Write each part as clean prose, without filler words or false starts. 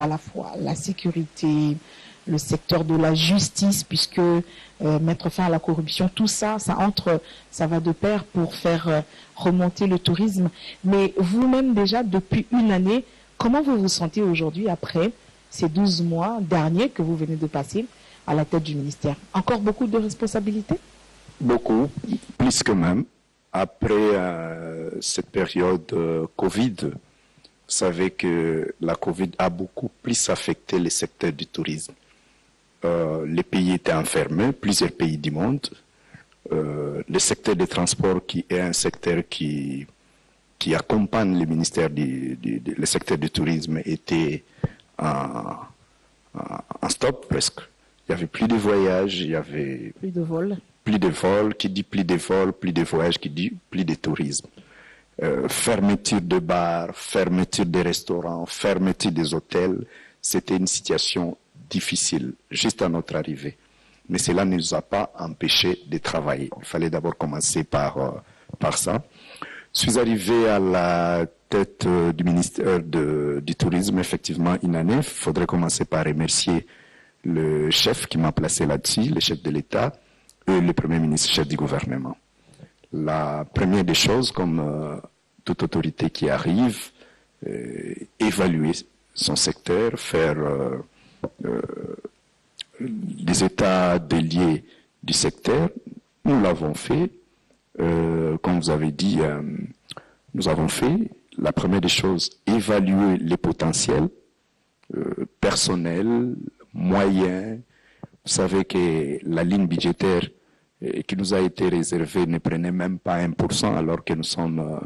à la fois la sécurité, le secteur de la justice, puisque mettre fin à la corruption, tout ça, ça va de pair pour faire remonter le tourisme. Mais vous-même déjà, depuis une année, comment vous vous sentez aujourd'hui après ces 12 mois derniers que vous venez de passer à la tête du ministère? Encore beaucoup de responsabilités? Beaucoup, plus que même. Après cette période Covid, vous savez que la Covid a beaucoup plus affecté le secteur du tourisme. Les pays étaient enfermés, plusieurs pays du monde. Le secteur des transports, qui est un secteur qui accompagne le ministère le secteur du tourisme, était en stop presque. Il n'y avait plus de voyages, il y avait plus de vols. Plus de vols, qui dit plus de vols, plus de voyages, qui dit plus de tourisme. Fermeture de bars, fermeture des restaurants, fermeture des hôtels, c'était une situation difficile juste à notre arrivée. Mais cela ne nous a pas empêché de travailler. Il fallait d'abord commencer par ça. Je suis arrivé à la tête du ministère du Tourisme, effectivement, une année. Il faudrait commencer par remercier le chef qui m'a placé là-dessus, le chef de l'État, et le Premier ministre, chef du gouvernement. La première des choses, comme toute autorité qui arrive, évaluer son secteur, faire des états déliés du secteur. Nous l'avons fait. Comme vous avez dit, nous avons fait. La première des choses, évaluer les potentiels personnels, moyens. Vous savez que la ligne budgétaire qui nous a été réservée ne prenait même pas 1%, alors que nous sommes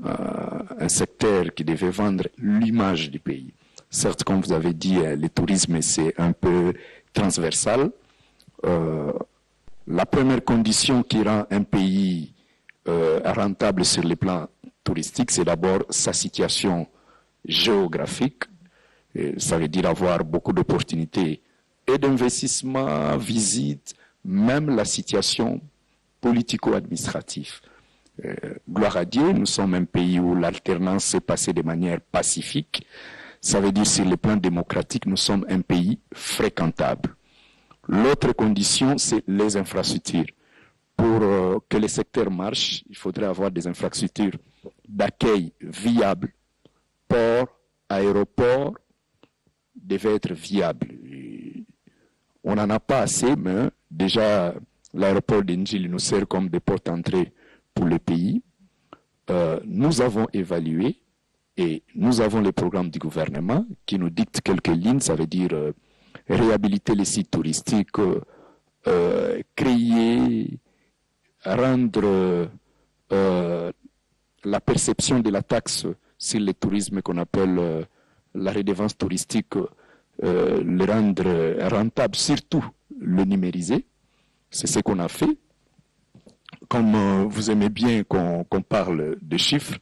un secteur qui devait vendre l'image du pays. Certes, comme vous avez dit, le tourisme, c'est un peu transversal. La première condition qui rend un pays rentable sur le plan touristique, c'est d'abord sa situation géographique. Ça veut dire avoir beaucoup d'opportunités et d'investissement, visites, même la situation politico-administrative. Gloire à Dieu, nous sommes un pays où l'alternance s'est passée de manière pacifique. Ça veut dire sur le plan démocratique, nous sommes un pays fréquentable. L'autre condition, c'est les infrastructures. Pour que le secteur marche, il faudrait avoir des infrastructures d'accueil viables. Ports, aéroports devaient être viables. On n'en a pas assez, mais déjà l'aéroport d'Indjili nous sert comme des portes d'entrée pour le pays. Nous avons évalué et nous avons les programmes du gouvernement qui nous dictent quelques lignes, ça veut dire réhabiliter les sites touristiques, créer, rendre la perception de la taxe sur le tourisme qu'on appelle la redevance touristique, le rendre rentable, surtout le numériser. C'est ce qu'on a fait. Comme vous aimez bien qu'on parle de chiffres,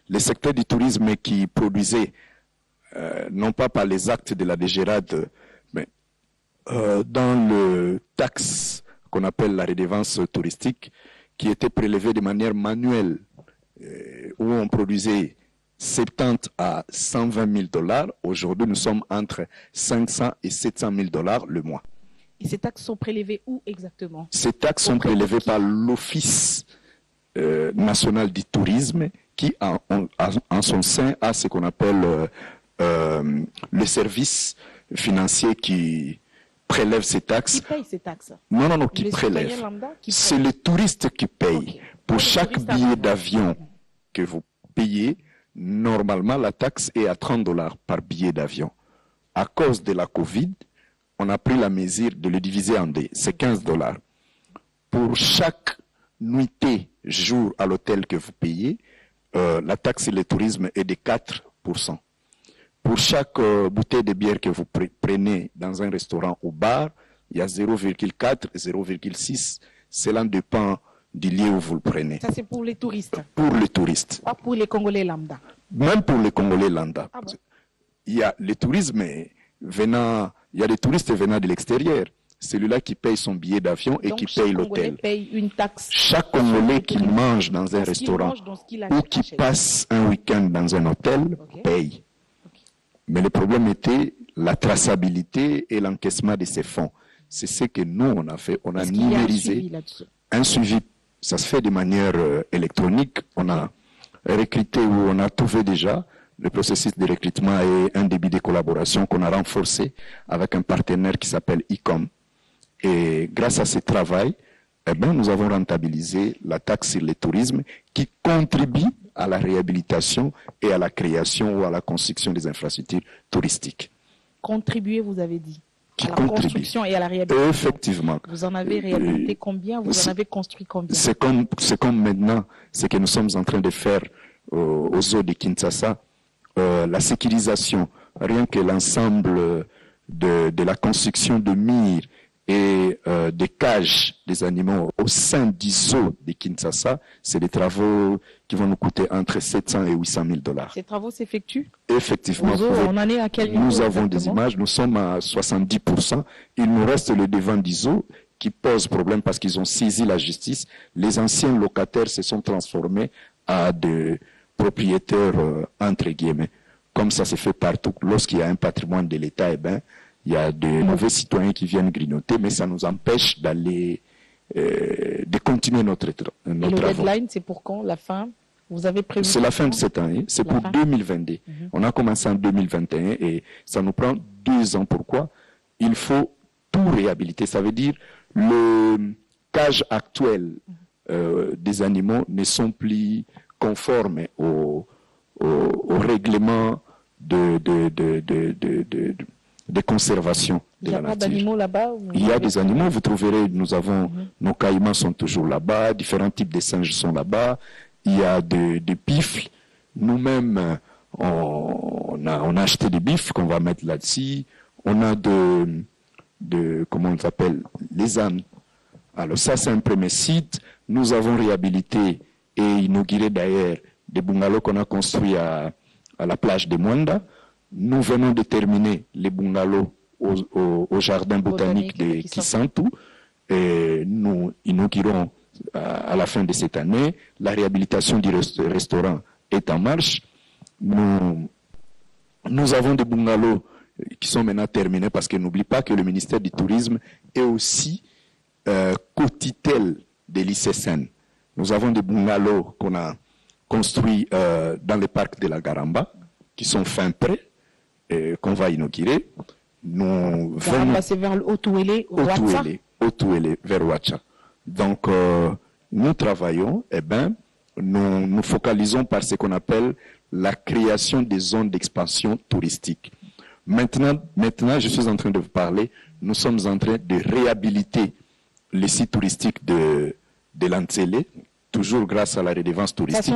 le secteur du tourisme qui produisait, non pas par les actes de la DGRAD, mais dans le taxe qu'on appelle la redevance touristique, qui était prélevée de manière manuelle, où on produisait 70 à 120 000 $. Aujourd'hui, nous sommes entre 500 et 700 000 $ le mois. Et ces taxes sont prélevées où exactement? Ces taxes sont prélevées par l'Office national du tourisme qui, en son sein, a ce qu'on appelle le service financier qui prélève ces taxes. Qui paye ces taxes? Non, qui prélève. C'est le touriste qui paye. Okay. Pour chaque billet d'avion que vous payez, normalement, la taxe est à 30 $ par billet d'avion. À cause de la Covid, on a pris la mesure de le diviser en deux. C'est 15 $. Pour chaque nuitée, jour à l'hôtel que vous payez, la taxe sur le tourisme est de 4%. Pour chaque bouteille de bière que vous prenez dans un restaurant ou bar, il y a 0,4, 0,6. Cela dépend du lieu où vous le prenez. Ça, c'est pour les touristes? Pour les touristes. Pas pour les Congolais lambda? Même pour les Congolais lambda. Ah bon? Il y a les tourismes venant, il y a des touristes venant de l'extérieur. Celui-là qui paye son billet d'avion et qui paye l'hôtel. Paye une taxe. Chaque Congolais qui mange dans un restaurant ou qui passe un week-end dans un hôtel paye. Mais le problème était la traçabilité et l'encaissement de ces fonds. C'est ce que nous, on a fait. On a numérisé un suivi. Ça se fait de manière électronique. On a recruté ou on a trouvé déjà le processus de recrutement et un début de collaboration qu'on a renforcé avec un partenaire qui s'appelle ICOM. Et grâce à ce travail, eh bien, nous avons rentabilisé la taxe sur le tourisme qui contribue à la réhabilitation et à la création ou à la construction des infrastructures touristiques. Contribuer, vous avez dit, qui à la contribue. construction et à la réhabilitation. Effectivement. Vous en avez réhabilité combien? Vous en avez construit combien? C'est comme maintenant ce que nous sommes en train de faire aux eaux de Kinshasa, la sécurisation, rien que l'ensemble de la construction de murs et des cages des animaux au sein des eaux de Kinshasa, c'est des travaux qui vont nous coûter entre 700 et 800 000 $. Ces travaux s'effectuent? Effectivement. On en est à quel niveau? Nous avons des images, nous sommes à 70%. Il nous reste le devant des eaux qui pose problème parce qu'ils ont saisi la justice. Les anciens locataires se sont transformés à des propriétaires, entre guillemets. Comme ça se fait partout. Lorsqu'il y a un patrimoine de l'État, eh ben, il y a de mauvais citoyens qui viennent grignoter, mais ça nous empêche d'aller, de continuer notre travail. Et le deadline, c'est pour quand? La fin? Vous avez prévu? C'est la fin de cette année, c'est pour 2022. On a commencé en 2021 et ça nous prend 2 ans. Pourquoi? Il faut tout réhabiliter. Ça veut dire le cage actuel des animaux ne sont plus conformes au règlement de conservation de la nature. Il n'y a pas d'animaux là-bas? Il y a des animaux, vous trouverez, nous avons, nos caïmans sont toujours là-bas, différents types de singes sont là-bas, il y a des bifles. Nous-mêmes, on a acheté des bifles qu'on va mettre là-dessus. On a comment on s'appelle, les ânes. Alors ça, c'est un premier site. Nous avons réhabilité et inauguré d'ailleurs des bungalows qu'on a construits à la plage de Mwanda. Nous venons de terminer les bungalows au jardin botanique de Kisantu. Et nous inaugurons à la fin de cette année. La réhabilitation du restaurant est en marche. Nous avons des bungalows qui sont maintenant terminés parce que n'oublie pas que le ministère du Tourisme est aussi co-titel de l'ICSN. Nous avons des bungalows qu'on a construits dans le parc de la Garamba, qui sont fin prêts, qu'on va inaugurer. Garamba, c'est vers Otouélé, Otouélé, vers Ouacha. Donc, nous travaillons, nous focalisons par ce qu'on appelle la création des zones d'expansion touristique. Maintenant, je suis en train de vous parler, nous sommes en train de réhabiliter les sites touristiques de l'Antsélé, toujours grâce à la redevance touristique. Ça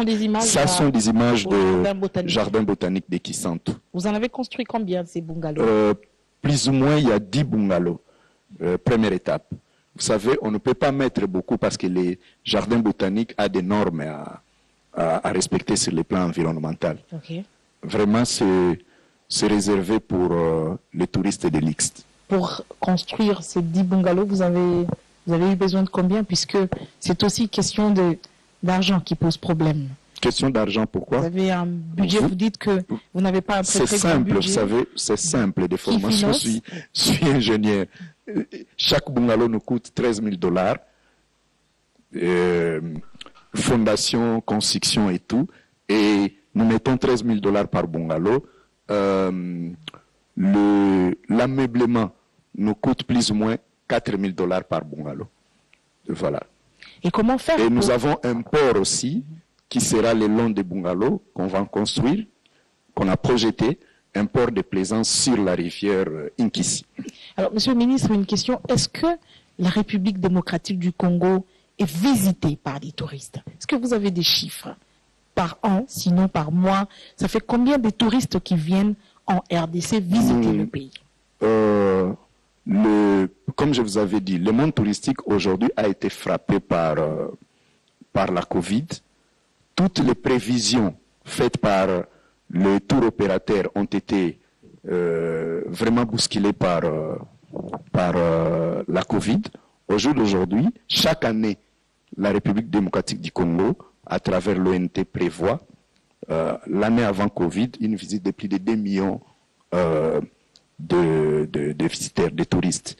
sont des images de jardin botanique de Kisantu. Vous en avez construit combien de ces bungalows? Plus ou moins, il y a 10 bungalows. Première étape. Vous savez, on ne peut pas mettre beaucoup parce que les jardins botaniques ont des normes à respecter sur le plan environnemental. Okay. Vraiment, c'est réservé pour les touristes de l'Ixte. Pour construire ces 10 bungalows, vous avez eu besoin de combien? Puisque c'est aussi question d'argent qui pose problème. Question d'argent, pourquoi? Vous avez un budget, vous dites que vous n'avez pas un très C'est simple, vous savez, c'est simple. De formation, je suis ingénieur. Chaque bungalow nous coûte 13 000 $. Fondation, construction et tout. Et nous mettons 13 000 $ par bungalow. L'ameublement nous coûte plus ou moins 4 000 $ par bungalow. Voilà. Et comment faire? Et nous avons un port aussi qui sera le long des bungalows qu'on va construire, qu'on a projeté, un port de plaisance sur la rivière Inkisi. Alors, Monsieur le ministre, une question. Est-ce que la République démocratique du Congo est visitée par des touristes? Est-ce que vous avez des chiffres par an, sinon par mois? Ça fait combien de touristes qui viennent en RDC visiter le pays? Comme je vous avais dit, le monde touristique aujourd'hui a été frappé par la Covid. Toutes les prévisions faites par le tour opérateur ont été vraiment bousculées par la Covid. Au jour d'aujourd'hui, chaque année, la République démocratique du Congo, à travers l'ONT, prévoit l'année avant Covid une visite de plus de 2 millions de visiteurs, de touristes.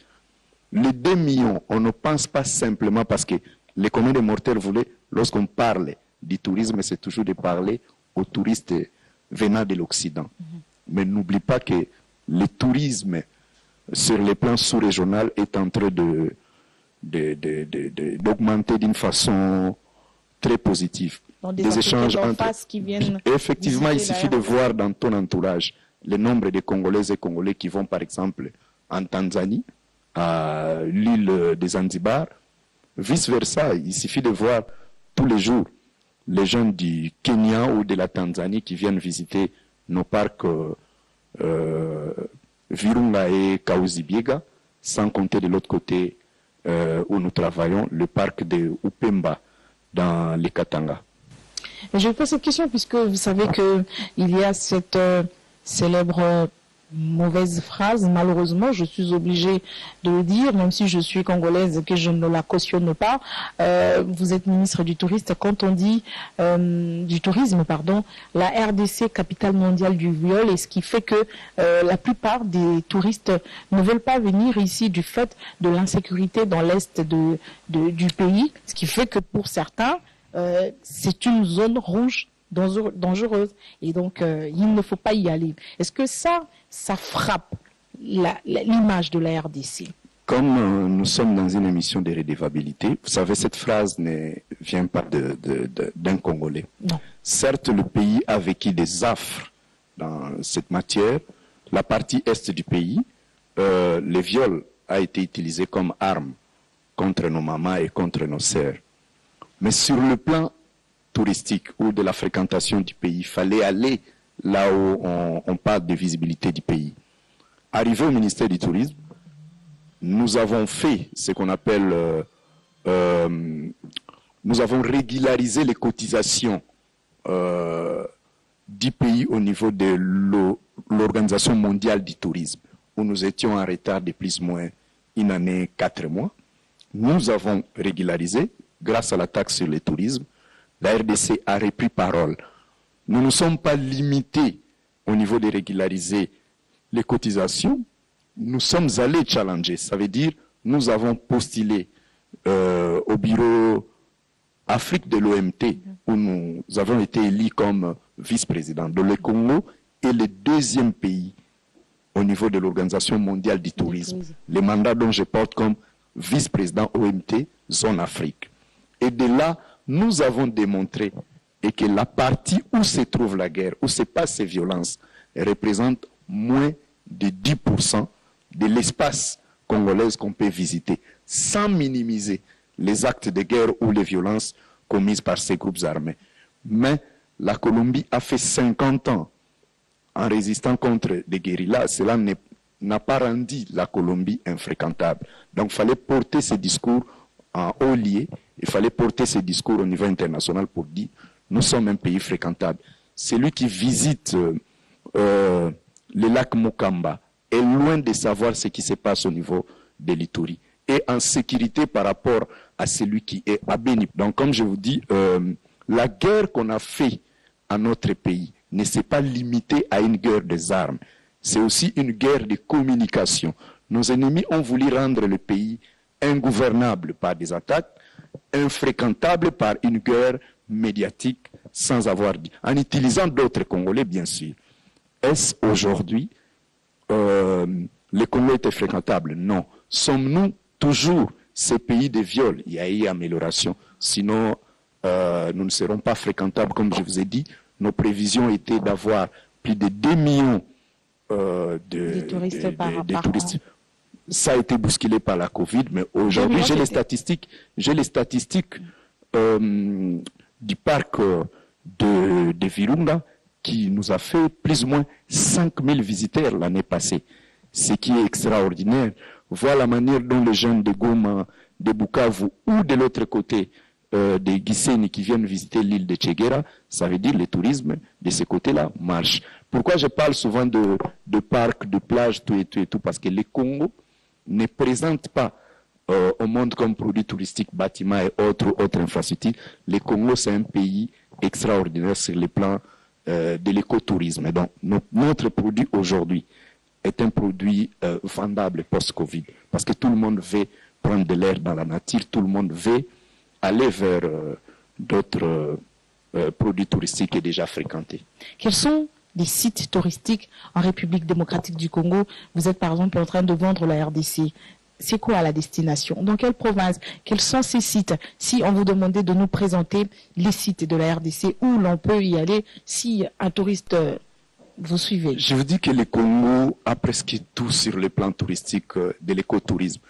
Les 2 millions, on ne pense pas simplement parce que l'économie des mortels voulait, lorsqu'on parle du tourisme, c'est toujours de parler aux touristes venant de l'Occident. Mais n'oublie pas que le tourisme sur les plans sous-régional est en train d'augmenter d'une façon très positive. Des échanges entre... qui viennent effectivement, il suffit de voir dans ton entourage le nombre de Congolaises et Congolais qui vont par exemple en Tanzanie, à l'île des Zanzibar, vice-versa. Il suffit de voir tous les jours les gens du Kenya ou de la Tanzanie qui viennent visiter nos parcs Virunga et Kaouzi-Biega, sans compter de l'autre côté où nous travaillons, le parc de Upemba dans les Katanga. Et je vous pose cette question puisque vous savez qu'il y a cette célèbre mauvaise phrase, malheureusement, je suis obligée de le dire, même si je suis congolaise et que je ne la cautionne pas. Vous êtes ministre du Tourisme. Quand on dit du tourisme, pardon, la RDC, capitale mondiale du viol, et ce qui fait que la plupart des touristes ne veulent pas venir ici du fait de l'insécurité dans l'est du pays, ce qui fait que pour certains, c'est une zone rouge dangereuse. Et donc, il ne faut pas y aller. Est-ce que ça frappe l'image de la RDC? Comme nous sommes dans une émission de redevabilité, vous savez, cette phrase ne vient pas d'un Congolais. Non. Certes, le pays a vécu des affres dans cette matière. La partie est du pays, le viol a été utilisé comme arme contre nos mamans et contre nos sœurs. Mais sur le plan touristique ou de la fréquentation du pays, il fallait aller là où on parle de visibilité du pays. Arrivé au ministère du Tourisme, nous avons fait ce qu'on appelle, nous avons régularisé les cotisations du pays au niveau de l'Organisation mondiale du tourisme, où nous étions en retard de plus ou moins une année, 4 mois. Nous avons régularisé, grâce à la taxe sur le tourisme, la RDC a repris parole. Nous ne sommes pas limités au niveau de régulariser les cotisations. Nous sommes allés challenger. Ça veut dire nous avons postulé au bureau Afrique de l'OMT, où nous avons été élus comme vice-président. Le Congo est le 2e pays au niveau de l'Organisation mondiale du tourisme. Le mandat dont je porte comme vice-président OMT, zone Afrique. Et de là, nous avons démontré que la partie où se trouve la guerre, où se passent ces violences, représente moins de 10% de l'espace congolais qu'on peut visiter, sans minimiser les actes de guerre ou les violences commises par ces groupes armés. Mais la Colombie a fait 50 ans en résistant contre des guérillas. Cela n'a pas rendu la Colombie infréquentable. Donc il fallait porter ce discours en haut lieu. Il fallait porter ce discours au niveau international pour dire nous sommes un pays fréquentable. Celui qui visite le lac Mukamba est loin de savoir ce qui se passe au niveau de l'Ituri et en sécurité par rapport à celui qui est à Beni. Donc comme je vous dis, la guerre qu'on a fait à notre pays ne s'est pas limitée à une guerre des armes. C'est aussi une guerre de communication. Nos ennemis ont voulu rendre le pays ingouvernable par des attaques, infréquentable par une guerre médiatique sans avoir dit, en utilisant d'autres Congolais bien sûr. Est-ce aujourd'hui les Congolais étaient fréquentables? Non. Sommes-nous toujours ces pays de viol? Il y a eu amélioration. Sinon, nous ne serons pas fréquentables comme je vous ai dit. Nos prévisions étaient d'avoir plus de 2 millions de touristes. Ça a été bousculé par la Covid, mais aujourd'hui, j'ai les statistiques du parc de Virunga qui nous a fait plus ou moins 5000 visiteurs l'année passée, ce qui est extraordinaire. Voir la manière dont les jeunes de Goma, de Bukavu ou de l'autre côté des Gisenyi qui viennent visiter l'île de Tchegera, ça veut dire le tourisme de ce côté-là marche. Pourquoi je parle souvent de parcs, de plages, tout et tout, parce que le Congo ne présente pas au monde comme produit touristique, bâtiments et autres infrastructures. Le Congo, c'est un pays extraordinaire sur le plan de l'écotourisme. Donc, notre produit aujourd'hui est un produit vendable post-Covid. Parce que tout le monde veut prendre de l'air dans la nature, tout le monde veut aller vers d'autres produits touristiques déjà fréquentés. Quels sont les sites touristiques en République démocratique du Congo? Vous êtes par exemple en train de vendre la RDC. C'est quoi la destination? Dans quelle province? Quels sont ces sites? Si on vous demandait de nous présenter les sites de la RDC, où l'on peut y aller si un touriste vous suivez? Je vous dis que le Congo a presque tout sur le plan touristique de l'écotourisme.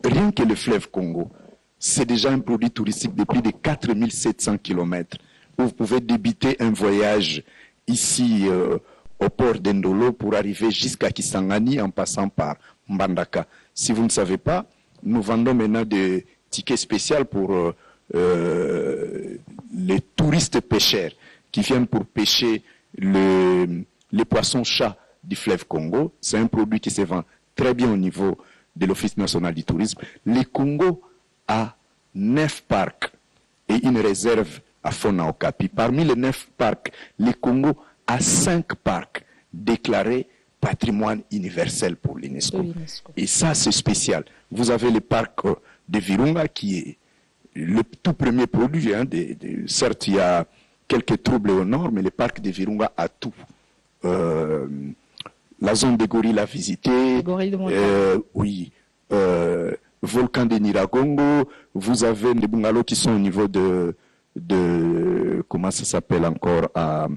Rien que le fleuve Congo, c'est déjà un produit touristique de plus de 4700 km, où vous pouvez débuter un voyage ici au port d'Endolo pour arriver jusqu'à Kisangani en passant par Mbandaka. Si vous ne savez pas, nous vendons maintenant des tickets spéciaux pour les touristes pêcheurs qui viennent pour pêcher les poissons-chats du fleuve Congo. C'est un produit qui se vend très bien au niveau de l'Office national du tourisme. Le Congo a 9 parcs et une réserve à Fona Okapi. Parmi les 9 parcs, le Congo a 5 parcs déclarés patrimoine universel pour l'UNESCO. Et ça, c'est spécial. Vous avez le parc de Virunga qui est le tout premier produit. Certes, il y a quelques troubles au nord, mais le parc de Virunga a tout. La zone des gorilles à visiter. Oui. Volcan de Niragongo. Vous avez des bungalows qui sont au niveau de comment ça s'appelle encore, à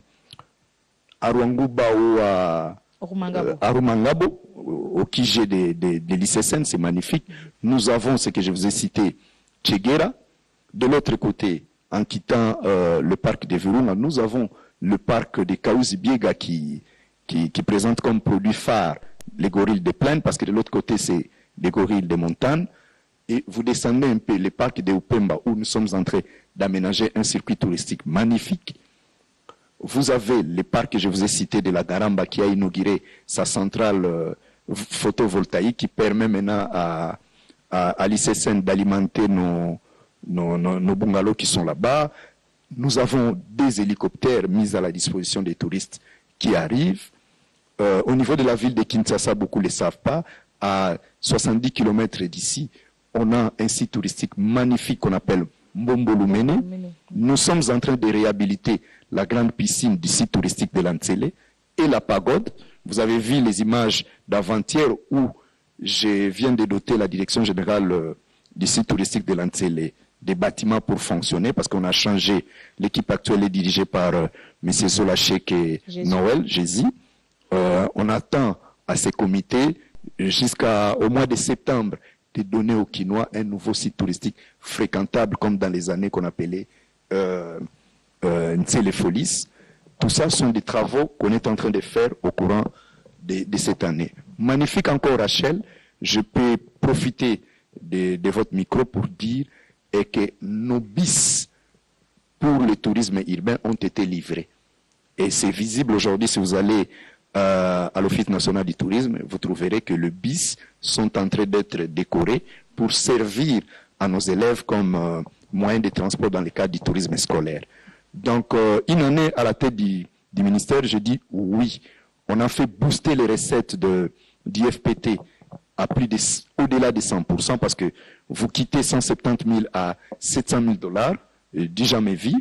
Rwanguba ou à Rumangabo, au Kijé des lycéens, c'est magnifique. Nous avons ce que je vous ai cité, Tchegera. De l'autre côté, en quittant le parc de Virunga, nous avons le parc de Kaouzi-Biega qui présente comme produit phare les gorilles de plaine, parce que de l'autre côté, c'est des gorilles de montagne. Et vous descendez un peu le parc de Upemba, où nous sommes en train d'aménager un circuit touristique magnifique. Vous avez le parc que je vous ai cité de la Garamba qui a inauguré sa centrale photovoltaïque qui permet maintenant à l'ICSN d'alimenter nos bungalows qui sont là-bas. Nous avons des hélicoptères mis à la disposition des touristes qui arrivent. Au niveau de la ville de Kinshasa, beaucoup ne le savent pas, à 70 km d'ici, on a un site touristique magnifique qu'on appelle Mbombolumene. Nous sommes en train de réhabiliter la grande piscine du site touristique de l'Antsele et la pagode. Vous avez vu les images d'avant-hier où je viens de doter la direction générale du site touristique de l'Antsele des bâtiments pour fonctionner, parce qu'on a changé. L'équipe actuelle est dirigée par M. Zolachek et Noël Jésus. On attend à ces comités jusqu'au mois de septembre de donner aux Quinois un nouveau site touristique fréquentable comme dans les années qu'on appelait Ntselefolis. Tout ça sont des travaux qu'on est en train de faire au courant de cette année. Magnifique encore, Rachel. Je peux profiter de votre micro pour dire que nos bis pour le tourisme urbain ont été livrés. Et c'est visible aujourd'hui, si vous allez à l'Office national du tourisme, vous trouverez que les bis sont en train d'être décorés pour servir à nos élèves comme moyen de transport dans le cadre du tourisme scolaire. Donc, une année à la tête du ministère, je dis oui. On a fait booster les recettes du FPT à au-delà de 100%, parce que vous quittez 170 000 à 700 000 dollars, du jamais vu.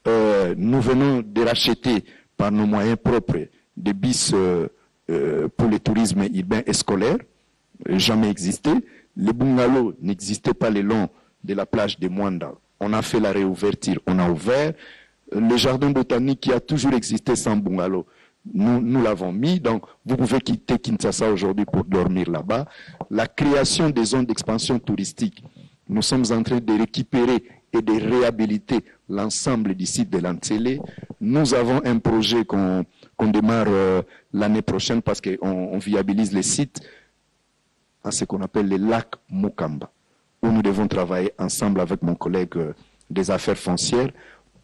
Nous venons de racheter par nos moyens propres des bis pour le tourisme urbain et scolaire, jamais existé. Les bungalows n'existaient pas le long de la plage de Mwanda. On a fait la réouverture, on a ouvert. Le jardin botanique qui a toujours existé sans bungalow, nous l'avons mis. Donc, vous pouvez quitter Kinshasa aujourd'hui pour dormir là-bas. La création des zones d'expansion touristique, nous sommes en train de récupérer et de réhabiliter l'ensemble du site de l'Antsele. Nous avons un projet qu'on démarre l'année prochaine, parce qu'on viabilise les sites à ce qu'on appelle les lacs Mukamba, où nous devons travailler ensemble avec mon collègue des affaires foncières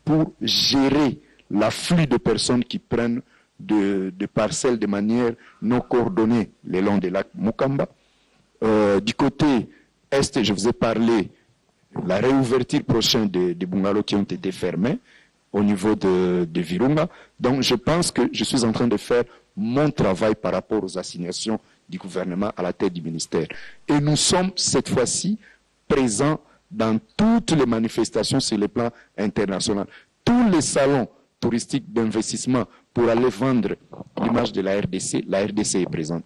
pour gérer l'afflux de personnes qui prennent de parcelles de manière non coordonnée le long des lacs Mukamba. Du côté est, je vous ai parlé la réouverture prochaine des bungalows qui ont été fermés au niveau de Virunga. Donc je pense que je suis en train de faire mon travail par rapport aux assignations du gouvernement à la tête du ministère. Et nous sommes cette fois-ci présents dans toutes les manifestations sur le plan international. Tous les salons touristiques d'investissement pour aller vendre l'image de la RDC est présente.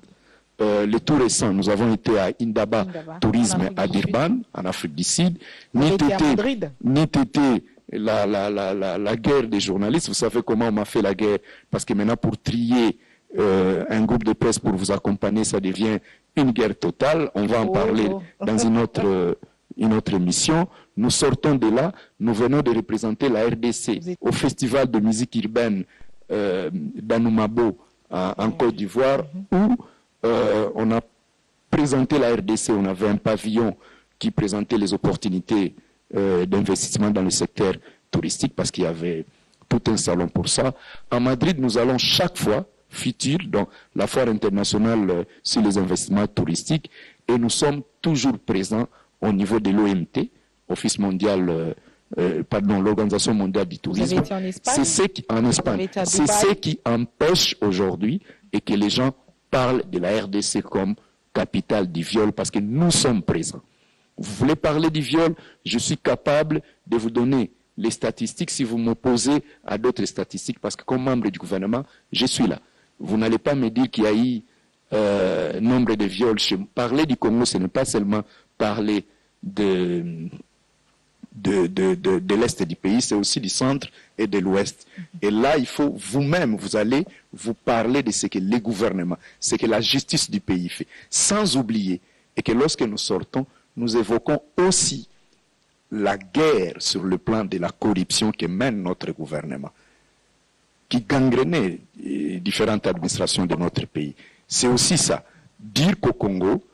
Le tout récent, nous avons été à Indaba Tourisme à Durban, en Afrique du Sud. La guerre des journalistes, vous savez comment on m'a fait la guerre, parce que maintenant pour trier un groupe de presse pour vous accompagner, ça devient une guerre totale. On va en parler dans une autre émission. Nous sortons de là, nous venons de représenter la RDC au festival de musique urbaine d'Anoumabo en Côte d'Ivoire, où on a présenté la RDC. On avait un pavillon qui présentait les opportunités d'investissement dans le secteur touristique, parce qu'il y avait tout un salon pour ça. À Madrid, nous allons chaque fois, futur, dans la foire internationale sur les investissements touristiques, et nous sommes toujours présents au niveau de l'OMT, Office mondial, l'Organisation mondiale du tourisme. C'est ce qui empêche aujourd'hui et que les gens parlent de la RDC comme capitale du viol, parce que nous sommes présents. Vous voulez parler du viol, je suis capable de vous donner les statistiques si vous m'opposez à d'autres statistiques, parce que comme membre du gouvernement, je suis là. Vous n'allez pas me dire qu'il y a eu nombre de viols. Parler du Congo, ce n'est pas seulement parler de l'Est du pays, c'est aussi du centre et de l'Ouest. Et là, il faut vous-même, vous allez vous parler de ce que les gouvernements, ce que la justice du pays fait. Sans oublier, et que lorsque nous sortons, nous évoquons aussi la guerre sur le plan de la corruption que mène notre gouvernement, qui gangrenait différentes administrations de notre pays. C'est aussi ça. Dire qu'au Congo,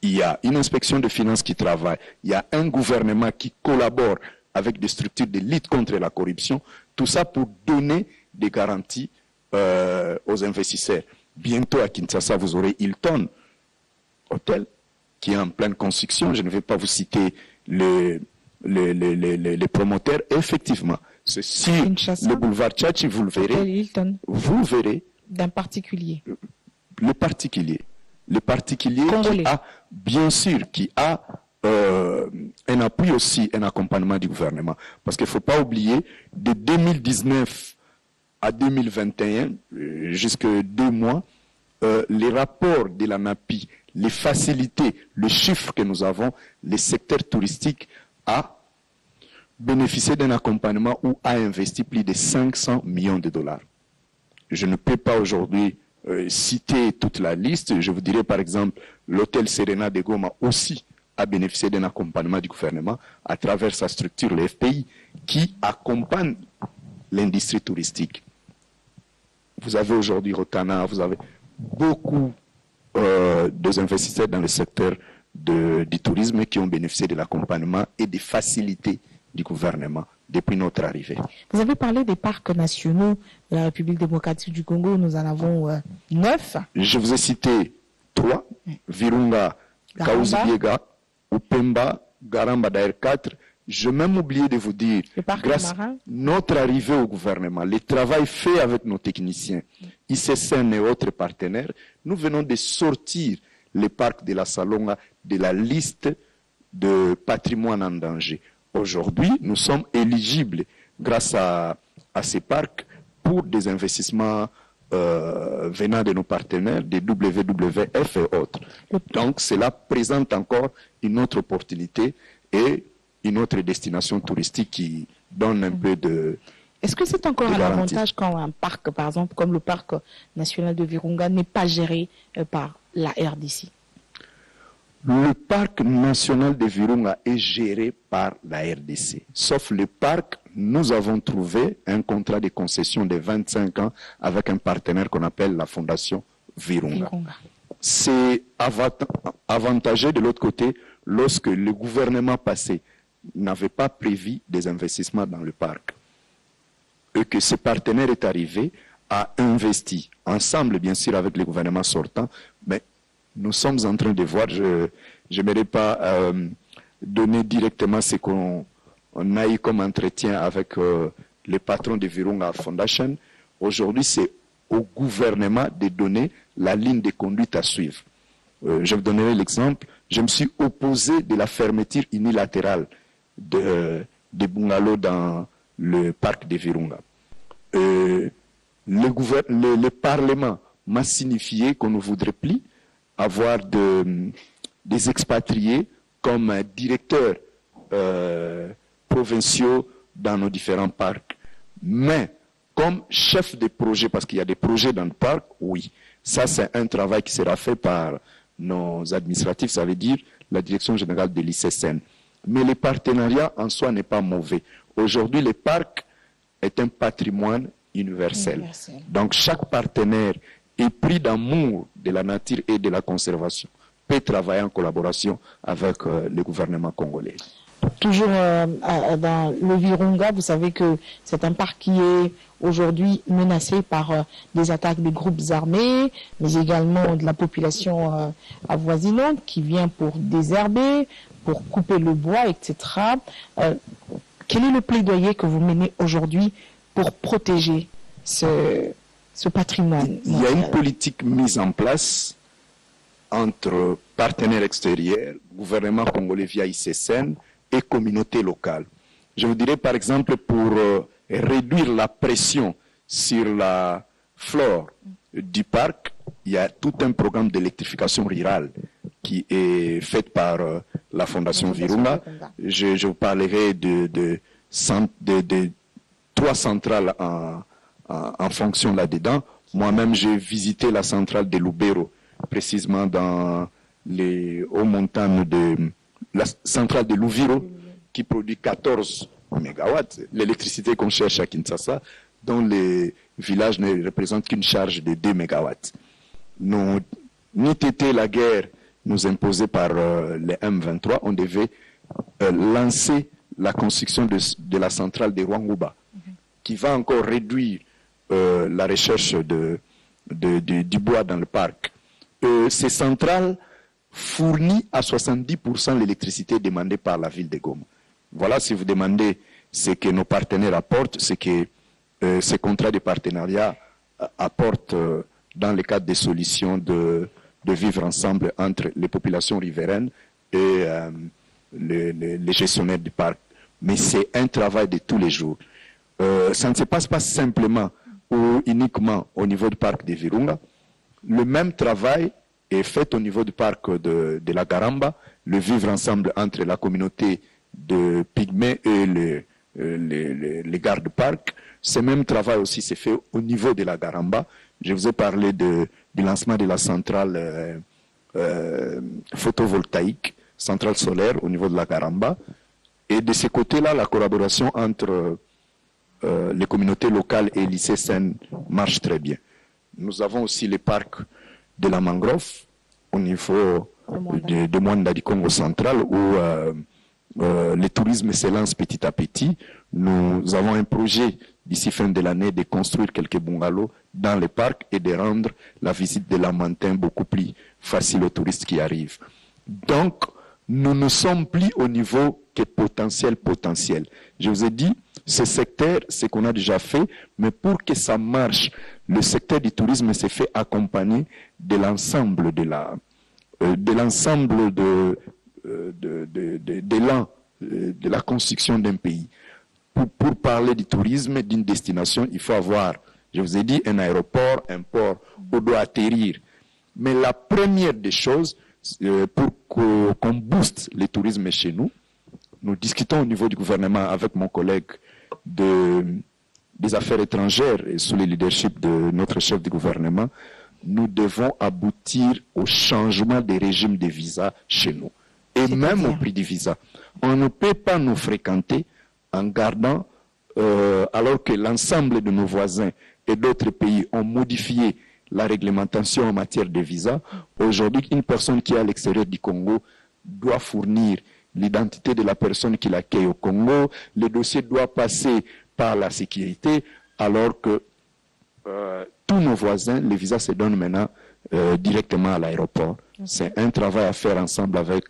il y a une inspection de finances qui travaille, il y a un gouvernement qui collabore avec des structures de lutte contre la corruption, tout ça pour donner des garanties aux investisseurs. Bientôt à Kinshasa, vous aurez Hilton Hôtel, qui est en pleine construction. Je ne vais pas vous citer les promoteurs. Effectivement, c'est sur le boulevard Tchatchi, vous le verrez. Vous verrez. D'un particulier. Le particulier qui a, bien sûr, un appui aussi, un accompagnement du gouvernement. Parce qu'il ne faut pas oublier, de 2019 à 2021, jusque 2 mois, les rapports de la NAPI, les facilités, le chiffre que nous avons, le secteur touristique a bénéficié d'un accompagnement ou a investi plus de 500 millions de dollars. Je ne peux pas aujourd'hui citer toute la liste. Je vous dirais par exemple, l'hôtel Serena de Goma aussi a bénéficié d'un accompagnement du gouvernement à travers sa structure, le FPI, qui accompagne l'industrie touristique. Vous avez aujourd'hui Rotana, vous avez beaucoup des investisseurs dans le secteur du tourisme qui ont bénéficié de l'accompagnement et des facilités du gouvernement depuis notre arrivée. Vous avez parlé des parcs nationaux de la République démocratique du Congo. Nous en avons 9. Je vous ai cité 3. Virunga, Kaouzi-Biega, Upemba, Garamba d'ailleurs 4. Je vais même oublié de vous dire, grâce à notre arrivée au gouvernement, le travail fait avec nos techniciens, ICCN et autres partenaires, nous venons de sortir les parcs de la Salonga de la liste de patrimoine en danger. Aujourd'hui, nous sommes éligibles, grâce à ces parcs, pour des investissements venant de nos partenaires, des WWF et autres. Donc, cela présente encore une autre opportunité et une autre destination touristique qui donne un peu de... Est-ce que c'est encore un avantage quand un parc, par exemple, comme le parc national de Virunga, n'est pas géré par la RDC? Le parc national de Virunga est géré par la RDC. Sauf le parc, nous avons trouvé un contrat de concession de 25 ans avec un partenaire qu'on appelle la Fondation Virunga. C'est avantageux de l'autre côté lorsque le gouvernement passé n'avait pas prévu des investissements dans le parc. Et que ce partenaire est arrivé, a investi, ensemble bien sûr avec le gouvernement sortant, mais nous sommes en train de voir, je n'aimerais pas donner directement ce qu'on a eu comme entretien avec les patrons de Virunga Foundation. Aujourd'hui, c'est au gouvernement de donner la ligne de conduite à suivre. Je vous donnerai l'exemple. Je me suis opposé de la fermeture unilatérale des bungalows dans le parc de Virunga. Le Parlement m'a signifié qu'on ne voudrait plus avoir des expatriés comme directeurs provinciaux dans nos différents parcs. Mais comme chef de projet, parce qu'il y a des projets dans le parc, oui. Ça, c'est un travail qui sera fait par nos administratifs, ça veut dire la direction générale de l'ICSN. Mais le partenariat en soi n'est pas mauvais. Aujourd'hui, le parc est un patrimoine universel. Donc, chaque partenaire épris d'amour de la nature et de la conservation peut travailler en collaboration avec le gouvernement congolais. Toujours dans le Virunga, vous savez que c'est un parc qui est aujourd'hui menacé par des attaques des groupes armés, mais également de la population avoisinante qui vient pour désherber, pour couper le bois, etc. Quel est le plaidoyer que vous menez aujourd'hui pour protéger ce patrimoine? Il y a une politique mise en place entre partenaires extérieurs, gouvernement congolais via ICSN et communautés locales. Je vous dirais par exemple pour réduire la pression sur la flore du parc, il y a tout un programme d'électrification rurale qui est fait par la Fondation Virunga. Je vous parlerai de 3 centrales en fonction là-dedans. Moi-même, j'ai visité la centrale de Lubero, précisément dans les hauts montagnes de la centrale de Luviro, qui produit 14 mégawatts. L'électricité qu'on cherche à Kinshasa, dont les villages ne représentent qu'une charge de 2 mégawatts. Ni été la guerre nous imposée par les M23, on devait lancer la construction de la centrale de Rwanguba, qui va encore réduire la recherche du bois dans le parc. Ces centrales fournissent à 70% l'électricité demandée par la ville de Goma. Voilà, si vous demandez ce que nos partenaires apportent, ce que ces contrats de partenariat apportent dans le cadre des solutions de vivre ensemble entre les populations riveraines et les gestionnaires du parc. Mais c'est un travail de tous les jours. Ça ne se passe pas simplement ou uniquement au niveau du parc de Virunga. Le même travail est fait au niveau du parc de la Garamba, le vivre ensemble entre la communauté de Pygmées et les gardes-parcs. Ce même travail aussi s'est fait au niveau de la Garamba. Je vous ai parlé du lancement de la centrale photovoltaïque, centrale solaire au niveau de la Garamba. Et de ce côté-là, la collaboration entre les communautés locales et l'ICSN marche très bien. Nous avons aussi les parcs de la mangrove au niveau de Mwanda du Congo central où le tourisme s'élance petit à petit. Nous avons un projet d'ici fin de l'année de construire quelques bungalows dans les parcs et de rendre la visite de la Mantin beaucoup plus facile aux touristes qui arrivent. Donc, nous ne sommes plus au niveau que potentiel. Je vous ai dit, ce secteur, c'est qu'on a déjà fait, mais pour que ça marche, le secteur du tourisme s'est fait accompagner de l'ensemble de la construction d'un pays. Pour parler du tourisme, d'une destination, il faut avoir, je vous ai dit, un aéroport, un port où doit atterrir. Mais la première des choses, pour qu'on booste le tourisme chez nous, nous discutons au niveau du gouvernement avec mon collègue des affaires étrangères et sous le leadership de notre chef du gouvernement, nous devons aboutir au changement des régimes de visa chez nous. Et même au prix des visas. On ne peut pas nous fréquenter en gardant, alors que l'ensemble de nos voisins et d'autres pays ont modifié la réglementation en matière de visa. Aujourd'hui, une personne qui est à l'extérieur du Congo doit fournir l'identité de la personne qui l'accueille au Congo. Le dossier doit passer par la sécurité, alors que tous nos voisins, les visas se donnent maintenant directement à l'aéroport. C'est un travail à faire ensemble avec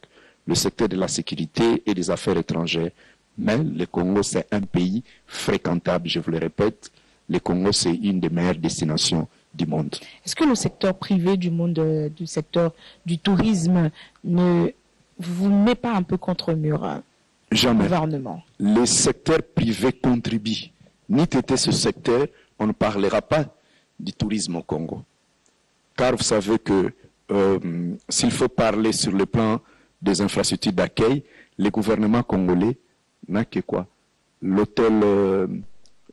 le secteur de la sécurité et des affaires étrangères. Mais le Congo, c'est un pays fréquentable, je vous le répète. Le Congo, c'est une des meilleures destinations du monde. Est-ce que le secteur privé du monde, du secteur du tourisme, ne vous met pas un peu contre mur? Jamais. Gouvernement. Les secteurs privés contribuent. Ni était ce secteur, on ne parlera pas du tourisme au Congo. Car vous savez que s'il faut parler sur le plan des infrastructures d'accueil, les gouvernements congolais n'a que quoi? L'hôtel,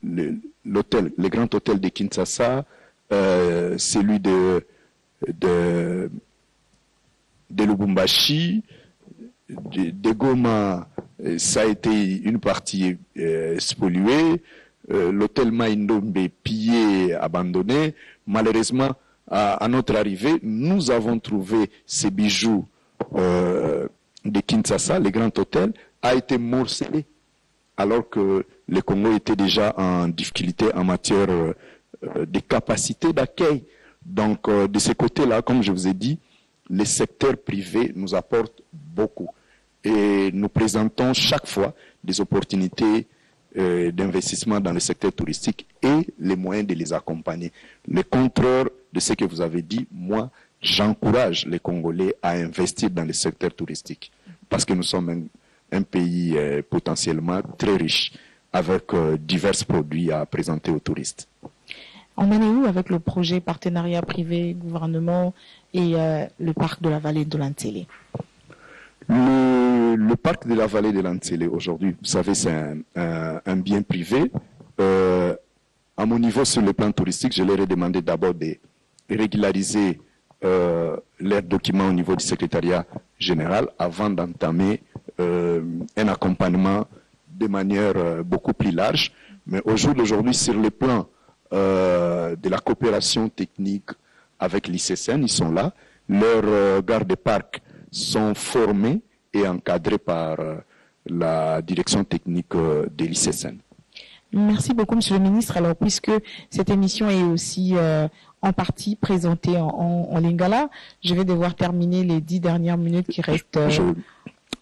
le grand hôtel de Kinshasa, celui de Lubumbashi, de Goma, ça a été une partie spoliée. L'hôtel Maindombe pillé, abandonné. Malheureusement, à notre arrivée, nous avons trouvé ces bijoux de Kinshasa, le grand hôtel, a été morcelé, alors que le Congo était déjà en difficulté en matière de capacité d'accueil. Donc, de ce côté-là, comme je vous ai dit, les secteurs privés nous apportent beaucoup. Et nous présentons chaque fois des opportunités d'investissement dans le secteur touristique et les moyens de les accompagner. Le contraire de ce que vous avez dit, moi, j'encourage les Congolais à investir dans le secteur touristique parce que nous sommes un pays potentiellement très riche avec divers produits à présenter aux touristes. On en est où avec le projet partenariat privé-gouvernement et le parc de la vallée de l'Antélé? Le parc de la vallée de l'Antélé, aujourd'hui, vous savez, c'est un bien privé. À mon niveau, sur le plan touristique, je leur ai demandé d'abord de régulariser leurs documents au niveau du secrétariat général avant d'entamer un accompagnement de manière beaucoup plus large. Mais au jour d'aujourd'hui, sur le plan de la coopération technique avec l'ICCN, ils sont là. Leurs gardes-parcs sont formés et encadrés par la direction technique de l'ICCN. Merci beaucoup, Monsieur le Ministre. Alors, puisque cette émission est aussi en partie présentée en lingala, je vais devoir terminer les 10 dernières minutes qui restent.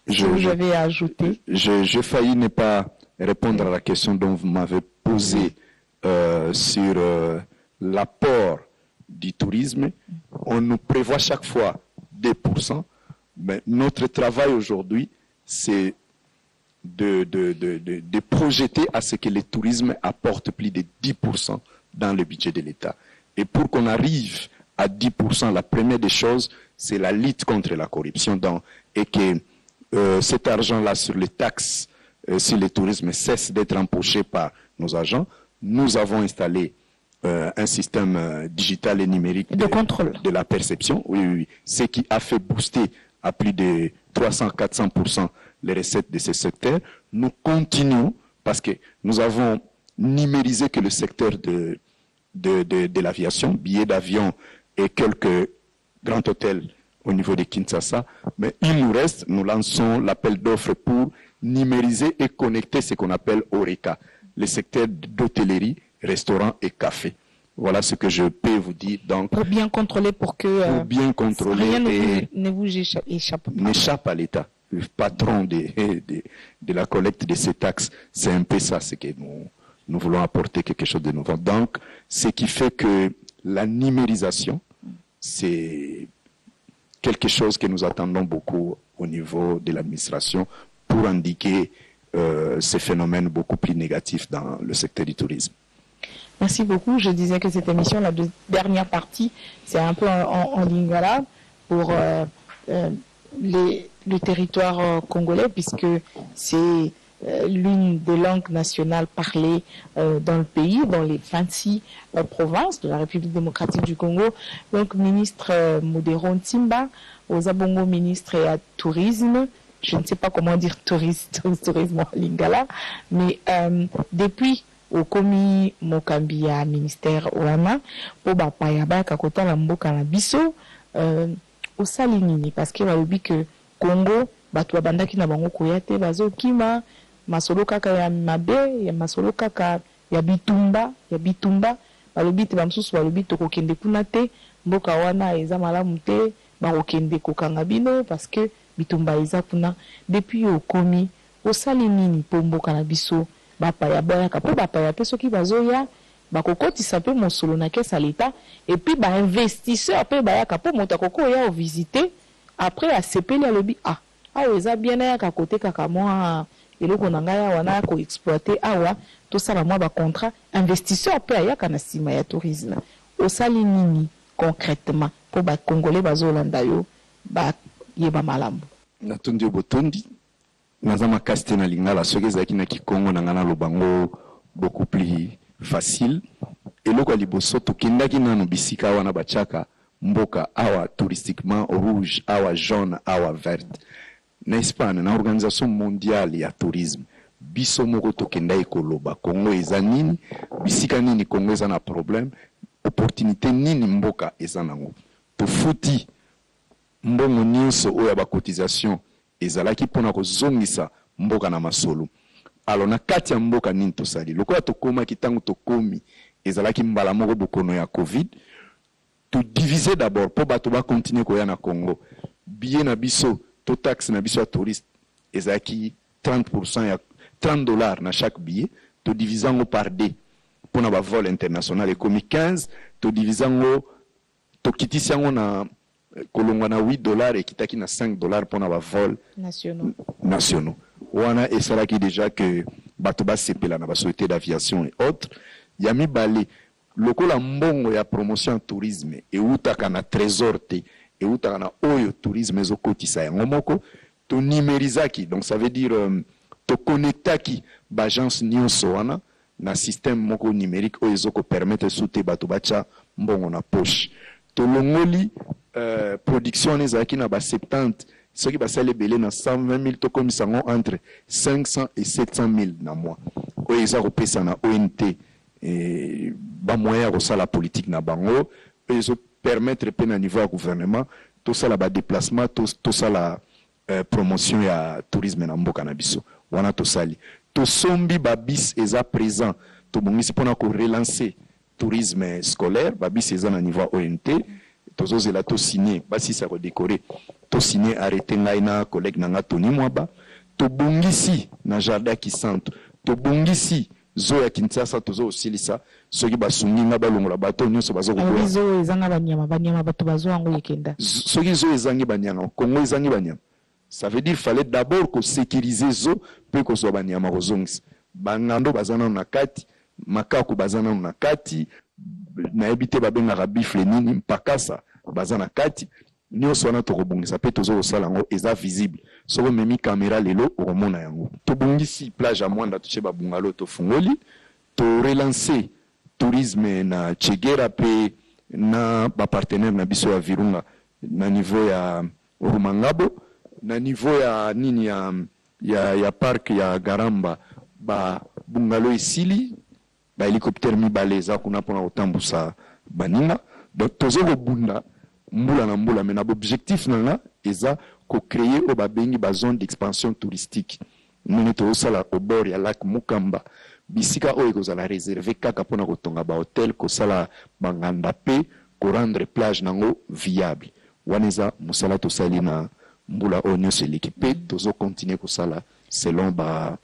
Je vais ajouter. J'ai failli ne pas répondre à la question dont vous m'avez posée sur l'apport du tourisme. On nous prévoit chaque fois 2%, mais notre travail aujourd'hui, c'est de projeter à ce que le tourisme apporte plus de 10% dans le budget de l'État. Et pour qu'on arrive à 10%, la première des choses, c'est la lutte contre la corruption. Et que cet argent-là sur les taxes, sur le tourisme, cesse d'être empoché par nos agents. Nous avons installé un système digital et numérique de contrôle de la perception, oui, ce qui a fait booster à plus de 300-400% les recettes de ce secteur. Nous continuons parce que nous avons numérisé que le secteur de l'aviation, billets d'avion et quelques grands hôtels au niveau de Kinshasa, mais il nous reste, nous lançons l'appel d'offres pour numériser et connecter ce qu'on appelle ORECA, le secteur d'hôtellerie, restaurants et cafés. Voilà ce que je peux vous dire. Donc, pour bien contrôler, pour bien contrôler rien ne vous échappe pas. N'échappe à l'État. Le patron de la collecte de ces taxes, c'est un peu ça, c'est que nous voulons apporter quelque chose de nouveau. Donc, ce qui fait que la numérisation, c'est quelque chose que nous attendons beaucoup au niveau de l'administration pour indiquer ces phénomènes beaucoup plus négatifs dans le secteur du tourisme. Merci beaucoup. Je disais que cette émission, la dernière partie, c'est un peu en lingala pour le territoire congolais, puisque c'est l'une des langues nationales parlées dans le pays, dans les 26 provinces de la République démocratique du Congo. Donc, ministre Modero Ntimba, aux Abongo, ministre et à tourisme, je ne sais pas comment dire tourisme en lingala, mais depuis au komi mokambi ya ministère wana po ba paya ba kakota la mboka na biso osali nini parce que balobi que Congo bato babandaki na bango koya te bazokima masolo kaka ya mabe ya masolo kaka ya bitumba balobi te bamsusu balobi tokokende kuna te mboka wana eza malamu te bakokende kokanga bino parce que bitumba eza kuna. Depuis au komi osali nini po mboka na biso bapaya boyaka po bapaya pe soki bazoya bakokotisa pe mosolo na kesa l'État et puis ba investisseur pe bayaka po moto akoko ya visiter après asepeli alobi awa eza bien ayaka kote kaka mwa eloko na ngai awa na ko exploiter awa tosala mwa ba contrat investisseur pe ayaka na sima ya tourisme osali nini concrètement po ba congolais bazolanda yo ba yeba malambo natondi botondi naza makasi te na lingala soki ezalaki na kikongo na nga na lobango beaucoup plus facile eloko ya liboso tokendaki nano bisika awa na batiaka mboka awa touristiquement rouge awa jaune awa verte na Espagne na organisation mondiale ya tourisme biso moko tokendaki koloba Congo eza nini bisika nini Congo eza na problème opportunité nini mboka eza nango tofuti mbongo nyonso oyo ya bacotisation ezalaki mpona kozongisa mboka na masolo alors na kati ya mboka nini tosali lokola tokomaki ntango tokomi ezalaki mbala moko bokono ya covid to diviser d'abord mpo bato bakontinue koya na Congo billet na biso to taxe na biso ya touriste ezalaki 30% ya $30 na chaque billet to divisango par deux mpona bavol international ekomi 15 to divisango tokitisi yango na kolongwa na $8 ekitaki na $5 mpona bavol nationaux wana esalaki déjà que bato basepela na basociété d'aviation et autres ya mibale lokola mbongo ya promotion ya tourisme eutaka na trésor te eutaka na oyo tourisme ezokotisa yango moko to numérisaki donc ça veut dire to connectaki bagence nyonso wana na système moko numérique oyo ezoko permettre sute bato bacha mbongo na poche to longoli production ezalaki na ba 70 soki basali ebele na 120,000 tokomisa yango entre 500 et 700,000 na mois oyo eza kopesa na ONT bamoyen ya kosala politique na bango oyo ezopermettre mpe na niveau ya gouvernement tosala badéplacement tosala promotion ya tourisme na mboka na biso wana tosali tosombi babis eza présent tobongisi mpona korelancer tourisme scolaire babis eza na niveau ya ONT tozozela tosigné basisa kodécorer tosigné arrêté ngai na collègue na nga Tony Mwaba tobongisi na jardin Kisantu tobongisi zo ya Kinshasa tozosilisa soki basungi nga balongola bato nyonso bazokoboya zo ezanga banyama bato bazo yango yekenda soki zo ezangi banyama Congo ezangi banyama ça veut dire fallait d'abord ko sécuriser zo pe ko so banyama kozongisa bangando bazana na kati makaku bazana na kati na ebité babengaka bifle nini mpakasa bazana kati nyonso wana tokobongisa pe tozokosala yango eza visible soko memi caméra lelo okomona yango tobongisi plage ya Mwanda toche babungalo tofungoli to relancer tourisme na Chegera pe na bapartenaire na biso ya Virunga na niveau ya Rumangabo na niveau ya nini ya parc ya Garamba ba bungalo esili ba hélicoptère mibale eza kuna mpona kotambusa baninga donc tozokobunda mbula na mbula mais na objectif nanga eza ko créer o babengi ba zone d'expansion touristique nini tozosala au bord ya lac Mukamba bisika oyo kozala réservé kaka mpona kotonga ba hôtel kosala banganda pe ko rendre plage nango viable wana eza mosala tosali na mbula oyo nyonso eleki pe tozokontinue kosala selon ba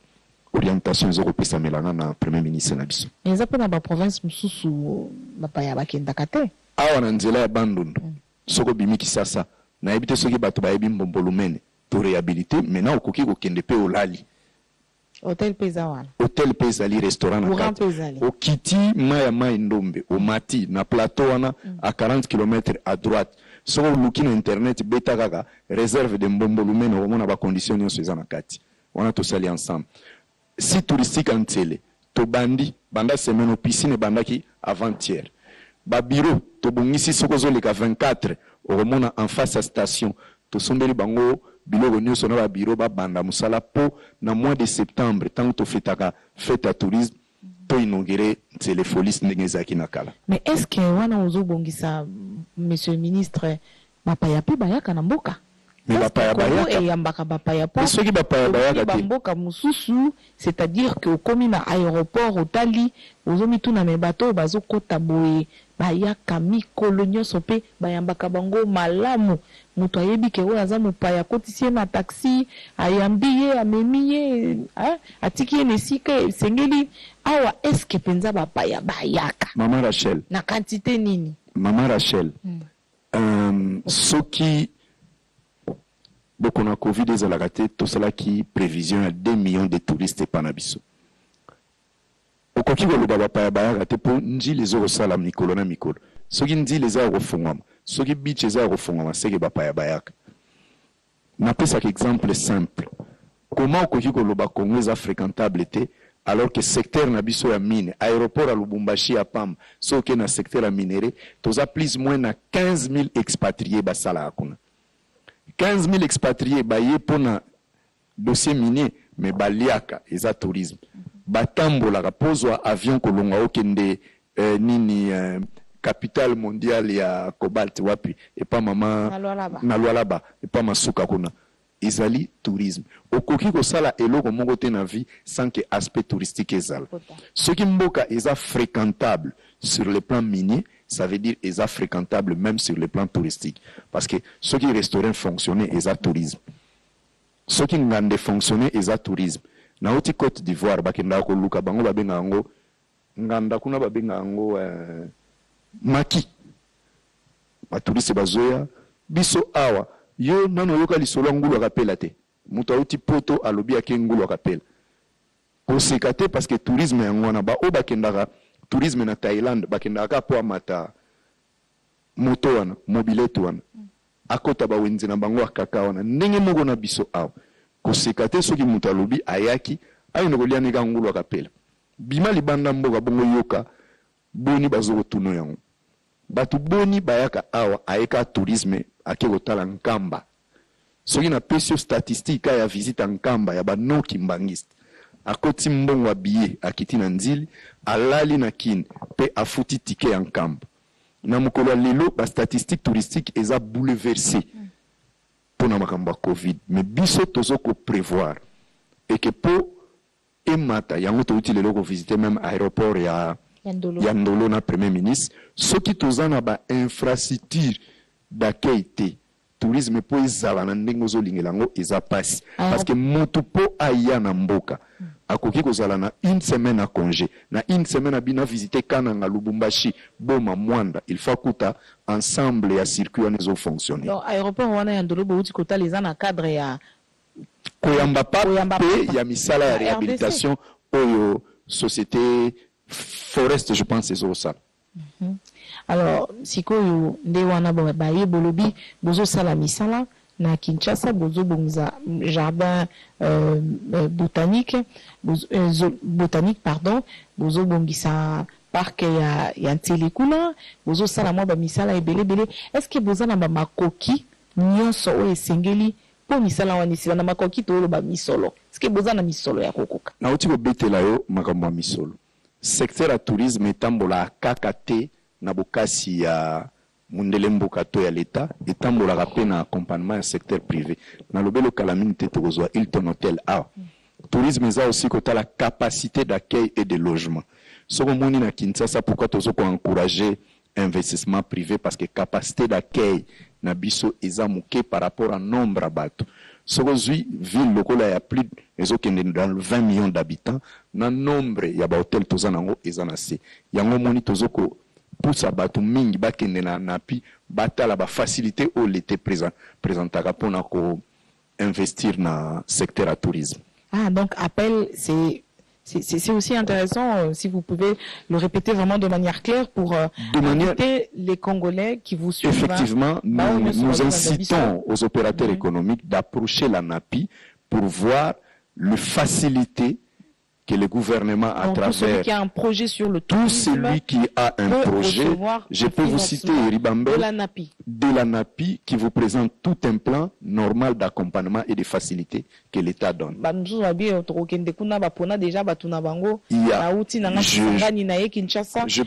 orientation ezokopesa melanga na premier ministre na biso eza mpona baprovince mosusu bapaya bakendaka te awa na nzela ya Bandundu soko bimi Kisasa nayebi te soki bato bayebi Mbombolumene to réhabilité maintenant okoki kokende pe olali hôtel peza wana hôtel peza li restaurant na kati okiti mai ndombe omati na plateau wana à 40 km à droite soko luki na internet beta kaka réserve de Mbombolumene omona ba conditions nyonso eza na kati wana tosali ensemble si touristique en télé to bandi banda semaine au piscine bandaki avant-hier ba bureau to bongisi soko zoleka 24 omona en face à station to sombeli bango biloko nyonso na ba bureau ba banda musala po na mois de septembre tant to fetaka fête à tourisme to inaugurer Téléfolis ndengezaki na kala. Mais est-ce que wana ozobongisa monsieur le ministre mapaya pe bayaka na mboka Mais bapaya bayaka. Et yambaka bapaya pa. Mais ceux qui bapaya bayaka te. Bamboka mususu, c'est-à-dire que au komina aéroport otali, ozomi tuna me bato bazo kota boye, bayaka mikolo nyonso pe bayambaka bango malamu. Mutu ayebi ke oyo aza mopaya kotisie na taxi, ayambi ye, amemi ye, atiki ye nesika sengeli awa eske penza bapaya bayaka. Maman Rachel. Na quantité nini? Maman Rachel. Soki beaucoup na Covid ezalaka te tout cela qui prévision à 2 millions de touristes panabiso. Okoki koloba bapaya bayaka te po njili ezokosala mikolo na mikolo. Soki njili eza kofungwama, soki beach eza kofungwama seke bapaya bayaka. Napesaka exemple simple. Comment okoki koloba Congo eza fréquentable te alors que secteur na biso ya mine, aéroport à Lubumbashi à Pam, soki na secteur ya minéré, toza plus moins na 15 000 expatriés basala akuna. 15 000 expatriés baye pona dossier minier, mais baliaka eza tourisme. Batambolaka pozwa avion kolonga okende nini capitale mondiale ya cobalt wapi et pas mama na Lualaba et pas masuka kuna. Ezali tourisme. Okoki kosala eloko moko te na vie sans que aspect touristique ezala. Ce qui mboka eza fréquentable sur le plan minier, ça veut dire eza fréquentable même sur le plan touristique. Parce que ceux qui restaurant fonctionner eza tourisme. Ceux qui ngande fonctionner eza tourisme. Na oti Côte d'Ivoire bakenda ko luka bango babenga ngo nganda kuna babenga ngo maki. Ba touriste bazoya biso awa yo nano yoka lisolo ngulu akapela te. Mutu auti poto alobi ake ngulu akapela. Kosekate parce que tourisme yango na ba o bakendaka tourisme na Thaïlande bakendaka po amata moto wana mobilette wana akota ba wenzi na bango akaka wana ndenge moko na biso awa kosekate soki mutu alobi ayaki ayino kolia nika ngulu akapela bima libanda mboka bongo yoka boni bazoko tuno yango batu boni bayaka awa ayeka tourisme ake kotala nkamba soki na pesio statistique ya visite nkamba ya banoki mbangiste akoti mbongo abiye akiti na nzili alali na kine pe afuti tike ya nkamba na mokolo lelo ba statistique touristique eza bouleversé pour na makambo Covid mais biso tozoko prévoir et que po emata yango touti lelo ko visiter même aéroport ya Ndolo na premier ministre soki tozana ba infrastructure d'accueil te tourisme po ezala na ndenge ozolingela ngo eza pasi parce que motu po aya na mboka akoki kozala na une semaine à congé na une semaine à bina visiter Kananga Lubumbashi Boma Mwanda il faut kuta ensemble ya circuit wana ezo fonctionner donc aéroport wana ya Ndolo bouti kota les na cadre ya koyamba pa pe ya misala ya réhabilitation oyo société Forest je pense c'est ça. Alors sikoyo nde wana baye bolobi bozo sala misala na Kinshasa bozo bonza jardin botanique pardon bozo bongisa parc ya Ntelekula bozo sala mwa ba misala ebele est-ce que boza na ba makoki nyonso o esengeli po misala wana sila na makoki to ba misolo est-ce que boza na misolo ya kokoka na oti ko betela yo makambo misolo secteur ya tourisme etambola kaka te na bokasi ya mundele mboka to ya l'État etambola pe na accompagnement ya secteur privé na lobelo kalamine te tokozwa Hilton Hotel A tourisme eza aussi kota la capacité d'accueil et de logement soko moni na Kinshasa pourquoi tozoko encourager investissement privé parce que capacité d'accueil na biso eza moke par rapport à nombre à bato soko zui ville lokola ya plus ezokende dans 20 millions d'habitants na nombre ya ba hôtel tozanango eza na se yango moni tozoko pousa bato mingi bakende na napi batala ba facilité au l'été présentaka pona ko investir na secteur à tourisme. Ah donc appel c'est aussi intéressant si vous pouvez le répéter vraiment de manière claire pour inviter les Congolais qui vous suivent. Effectivement, nous incitons aux opérateurs économiques d'approcher la NAPI pour voir le facilité que le gouvernement, à Donc, travers... tout celui qui a un projet sur le Tout tourisme, celui qui a un projet, je peux vous citer Ribambel de la NAPI qui vous présente tout un plan normal d'accompagnement et de facilité que l'État donne. Il y a, je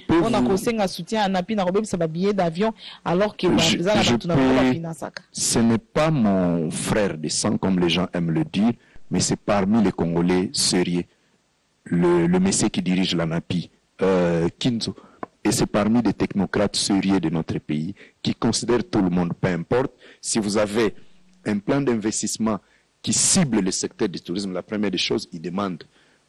ce n'est pas mon frère de sang comme les gens aiment le dire, mais c'est parmi les Congolais sérieux. Le monsieur qui dirige la NAPI, Kinzo, et c'est parmi des technocrates sérieux de notre pays qui considèrent tout le monde, peu importe. Si vous avez un plan d'investissement qui cible le secteur du tourisme, la première des choses, il demande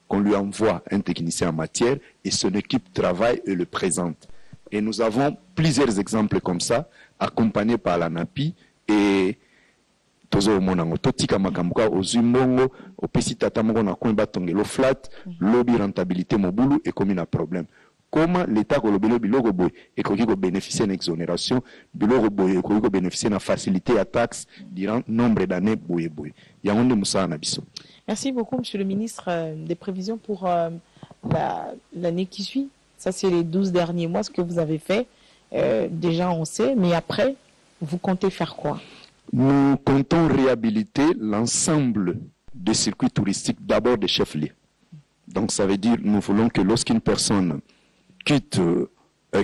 qu'on lui envoie un technicien en matière et son équipe travaille et le présente. Et nous avons plusieurs exemples comme ça, accompagnés par la NAPI et tozo monango totika makambuka ozumbongo opesi tata moko na koin batongelo flat lobby rentabilité mobulu et comme un problème comment l'état kolobelo biloko boy et koki ko bénéficier d'une exonération biloko boy et koki ko bénéficier d'une facilité à taxe durant nombre d'années boy yangonde musa na biso. Merci beaucoup monsieur le ministre des prévisions pour l'année qui suit. Ça c'est les 12 derniers mois ce que vous avez fait déjà on sait, mais après vous comptez faire quoi? Nous comptons réhabiliter l'ensemble des circuits touristiques, d'abord des chefs-lieux. Donc ça veut dire nous voulons que lorsqu'une personne quitte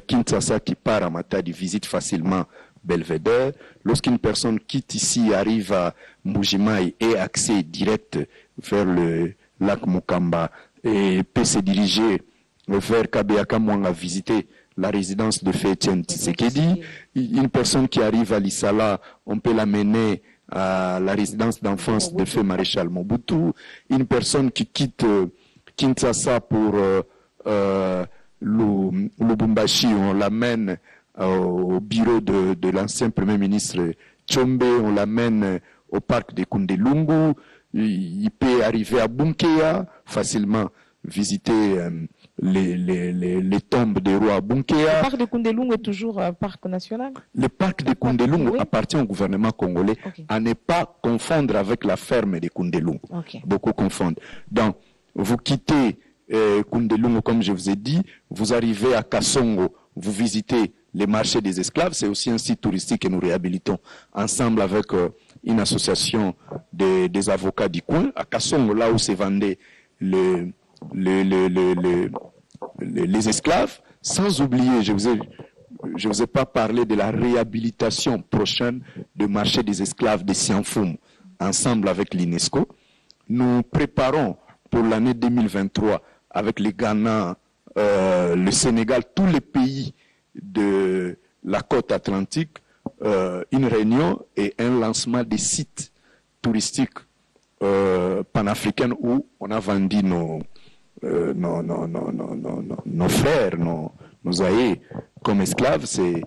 Kinshasa, qui part à Matadi, visite facilement Belvédère. Lorsqu'une personne quitte ici, arrive à Mbujimaï et accès direct vers le lac Mukamba et peut se diriger vers Kabeaka Mwanga, visiter la résidence de Feu Etienne Tshisekedi. Une personne qui arrive à Lissala, on peut l'amener à la résidence d'enfance de Feu Maréchal Mobutu. Une personne qui quitte Kinshasa pour Lubumbashi, on l'amène au bureau de l'ancien Premier ministre Tshombe, on l'amène au parc de Kundelungu. Il peut arriver à Bunkea, facilement visiter les tombes des rois à Bunkea. Le parc de Kundelungu est toujours un parc national? Le parc de Kundelungu appartient au gouvernement congolais, à ne pas confondre avec la ferme de Kundelungu. Beaucoup confondent. Donc, vous quittez Kundelungu, comme je vous ai dit, vous arrivez à Kassongo, vous visitez les marchés des esclaves, c'est aussi un site touristique que nous réhabilitons ensemble avec une association des avocats du coin, à Kassongo, là où se vendaient les esclaves, sans oublier, je vous ai pas parlé de la réhabilitation prochaine du marché des esclaves de Sianfoum, ensemble avec l'UNESCO. Nous préparons pour l'année 2023 avec le Ghana, le Sénégal, tous les pays de la côte atlantique, une réunion et un lancement des sites touristiques panafricains où on a vendu nos frères, nos aïeux comme esclaves. C'est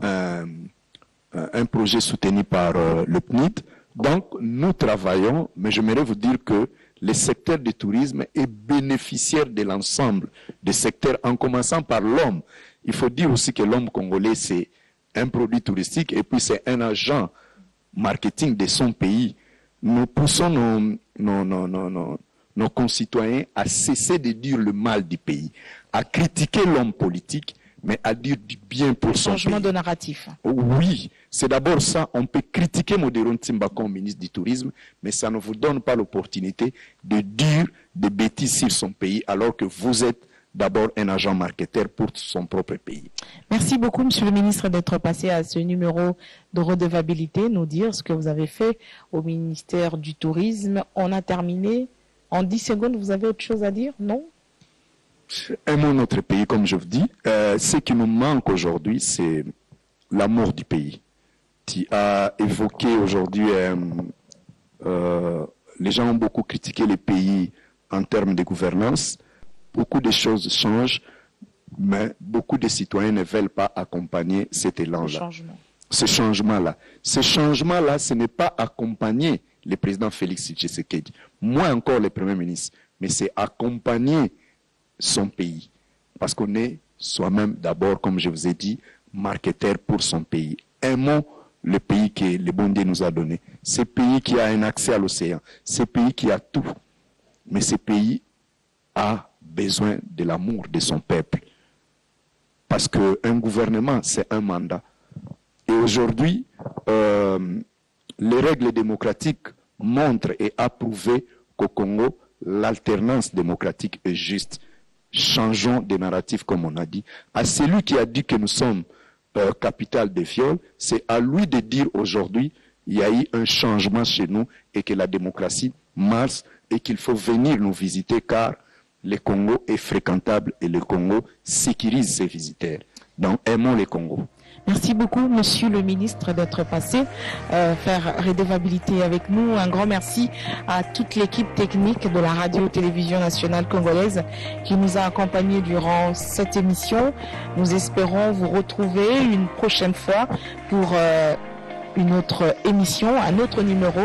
un projet soutenu par le PNID. Donc, nous travaillons, mais j'aimerais vous dire que le secteur du tourisme est bénéficiaire de l'ensemble des secteurs, en commençant par l'homme. Il faut dire aussi que l'homme congolais, c'est un produit touristique et puis c'est un agent marketing de son pays. Nous poussons nos concitoyens à cesser de dire le mal du pays, à critiquer l'homme politique, mais à dire du bien pour son pays. Changement de narratif. Oui, c'est d'abord ça. On peut critiquer Modéron Timbakon, ministre du Tourisme, mais ça ne vous donne pas l'opportunité de dire des bêtises sur son pays, alors que vous êtes d'abord un agent marketeur pour son propre pays. Merci beaucoup, Monsieur le ministre, d'être passé à ce numéro de redevabilité, nous dire ce que vous avez fait au ministère du Tourisme. On a terminé. En 10 secondes, vous avez autre chose à dire? Non? Aimons notre pays, comme je vous dis. Ce qui nous manque aujourd'hui, c'est l'amour du pays. Tu as évoqué aujourd'hui, les gens ont beaucoup critiqué les pays en termes de gouvernance. Beaucoup de choses changent, mais beaucoup de citoyens ne veulent pas accompagner cet élan-là. Ce changement-là. Ce changement-là, ce n'est pas accompagner le président Félix Tshisekedi, moins encore le Premier ministre, mais c'est accompagner son pays. Parce qu'on est soi-même d'abord, comme je vous ai dit, marketeur pour son pays. Aimons le pays que le bon Dieu nous a donné. Ce pays qui a un accès à l'océan, ce pays qui a tout. Mais ce pays a besoin de l'amour de son peuple. Parce qu'un gouvernement, c'est un mandat. Et aujourd'hui, les règles démocratiques montrent et approuvent qu'au Congo, l'alternance démocratique est juste. Changeons de narratif, comme on a dit. À celui qui a dit que nous sommes capitale des viols, c'est à lui de dire aujourd'hui, il y a eu un changement chez nous et que la démocratie marche et qu'il faut venir nous visiter car le Congo est fréquentable et le Congo sécurise ses visiteurs. Donc, aimons le Congo. Merci beaucoup, Monsieur le ministre, d'être passé faire redevabilité avec nous. Un grand merci à toute l'équipe technique de la Radio-Télévision nationale congolaise qui nous a accompagnés durant cette émission. Nous espérons vous retrouver une prochaine fois pour une autre émission, un autre numéro